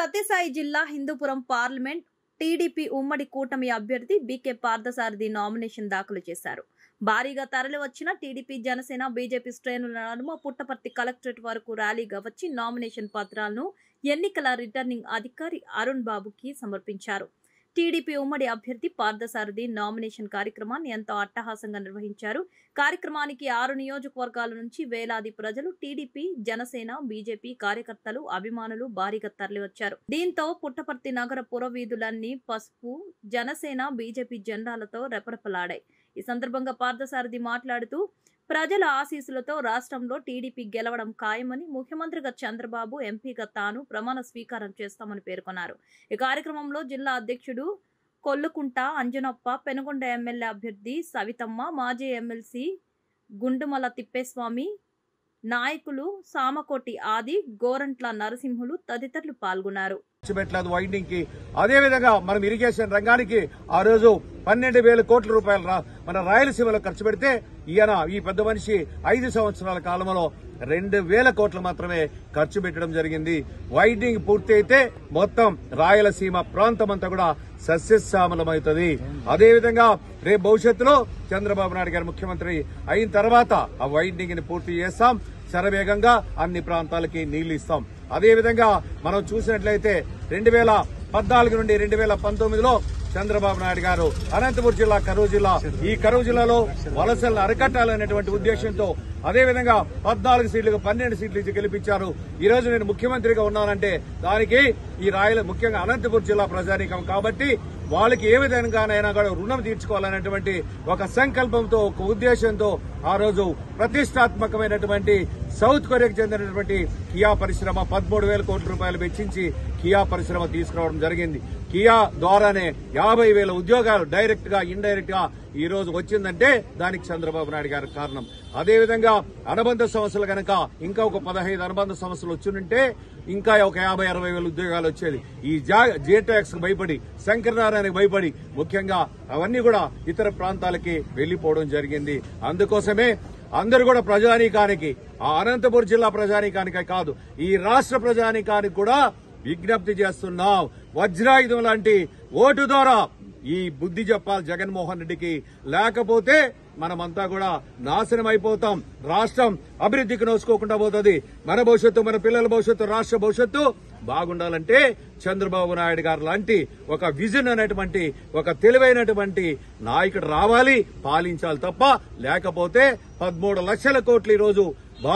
సత్యసాయి జిల్లా Hindupuram parliament TDP ఉమ్మడి కూటమి అభ్యర్థి బీకే పార్థసారథి నామినేషన్ దాఖలు చేశారు. భారీగా తరలి వచ్చిన టీడీపీ, జనసేన, బీజేపీ శ్రేణుల నడుమ పుట్టపర్తి కలెక్టరేట్ వరకు ర్యాలీగా వచ్చి నామినేషన్ పత్రాలను ఎన్నికల రిటర్నింగ్ అధికారి అరుణ్ బాబుకి సమర్పించారు. టీడీపీ ఉమ్మడి అభ్యర్థి పార్థసారథి నామినేషన్ కార్యక్రమాన్ని ఎంతో అట్టహాసంగా నిర్వహించారు. కార్యక్రమానికి 6 నియోజకవర్గాల నుంచి వేలాది ప్రజలు, టీడీపీ, జనసేన, బీజేపీ కార్యకర్తలు, అభిమానులు భారీగా తరలివచ్చారు. దీంతో పుట్టపర్తి నగర పురవీధులన్నీ పసుపు, జనసేన, బీజేపీ జెండాలతో రెపరెపలాడాయి. ఈ సందర్భంగా పార్థసారథి మాట్లాడుతూ, ప్రజల ఆశీస్సులతో రాష్ట్రంలో టీడీపీ గెలవడం ఖాయమని, ముఖ్యమంత్రిగా చంద్రబాబు, ఎంపీగా తాను ప్రమాణ స్వీకారం చేస్తామని పేర్కొన్నారు. ఈ కార్యక్రమంలో జిల్లా అధ్యక్షుడు కొల్లుకుంట అంజనప్ప, పెనుగొండ ఎమ్మెల్యే అభ్యర్థి సవితమ్మ, మాజీ ఎమ్మెల్సీ గుండుమల తిప్పేస్వామి, నాయకులు సామకోటి ఆది, గోరంట్ల నరసింహులు తదితరులు పాల్గొన్నారు. వైండింగ్ కి అదేవిధంగా మనం ఇరిగేషన్ రంగానికి ఆ రోజు 12,000 కోట్ల రూపాయలు మన రాయలసీమలో ఖర్చు పెడితే ఈయన ఈ పెద్ద మనిషి 5 సంవత్సరాల కాలంలో 2,000 కోట్లు మాత్రమే ఖర్చు పెట్టడం జరిగింది. వైండింగ్ పూర్తి అయితే మొత్తం రాయలసీమ ప్రాంతం అంతా కూడా సస్యశ్యామలమవుతుంది. అదేవిధంగా రేపు భవిష్యత్తులో చంద్రబాబు నాయుడు గారు ముఖ్యమంత్రి అయిన తర్వాత ఆ వైండింగ్ ని పూర్తి చేస్తాం. శరవేగంగా అన్ని ప్రాంతాలకి నీళ్లు ఇస్తాం. అదేవిధంగా మనం చూసినట్లయితే 2014 నుండి 2019లో చంద్రబాబు నాయుడు గారు అనంతపురం జిల్లా, కరూరు జిల్లా, ఈ కరూరు జిల్లాలో వలసలను అరికట్టాలనేటువంటి ఉద్దేశంతో అదేవిధంగా 14 సీట్లకు 12 సీట్లు ఇచ్చి గెలిపించారు. ఈ రోజు నేను ముఖ్యమంత్రిగా ఉన్నానంటే దానికి ఈ ముఖ్యంగా అనంతపురం జిల్లా ప్రజానీకం కాబట్టి వాళ్ళకి ఏ విధంగానైనా కూడా రుణం తీర్చుకోవాలనేటువంటి ఒక సంకల్పంతో, ఒక ఉద్దేశంతో ఆ రోజు ప్రతిష్టాత్మకమైనటువంటి సౌత్ కొరియాకు చెందినటువంటి కియా పరిశ్రమ 13,000 కోట్ల రూపాయలు వెచ్చించి కియా పరిశ్రమ తీసుకురావడం జరిగింది. కియా ద్వారానే 50,000 ఉద్యోగాలు డైరెక్ట్ గా, ఇండైరెక్ట్ గా ఈ రోజు వచ్చిందంటే దానికి చంద్రబాబు నాయుడు గారి కారణం. అదేవిధంగా అనుబంధ సంస్థలు కనుక ఇంకా ఒక 15 అనుబంధ సంస్థలు వచ్చిందంటే ఇంకా ఒక 50-60 ఉద్యోగాలు వచ్చేది. ఈ జేటాక్స్ కు భయపడి, శంకరనారాయణకి భయపడి ముఖ్యంగా అవన్నీ కూడా ఇతర ప్రాంతాలకి వెళ్లిపోవడం జరిగింది. అందుకోసమే అందరూ కూడా ప్రజానీకానికి, ఆ అనంతపురం జిల్లా ప్రజానీకానికే కాదు ఈ రాష్ట్ర ప్రజానీకానికి కూడా విజ్ఞప్తి చేస్తున్నాం. వజ్రాయుధం లాంటి ఓటు ద్వారా ఈ బుద్ధి చెప్పాలి జగన్మోహన్ రెడ్డికి. లేకపోతే మనమంతా కూడా నాశనం అయిపోతాం. రాష్ట్రం అభివృద్ధికి నోచుకోకుండా పోతుంది. మన భవిష్యత్తు, మన పిల్లల భవిష్యత్తు, రాష్ట్ర భవిష్యత్తు బాగుండాలంటే చంద్రబాబు నాయుడు గారు లాంటి ఒక విజన్ అనేటువంటి, ఒక తెలివైనటువంటి నాయకుడు రావాలి, పాలించాలి తప్ప లేకపోతే 13 లక్షల కోట్లు ఈ రోజు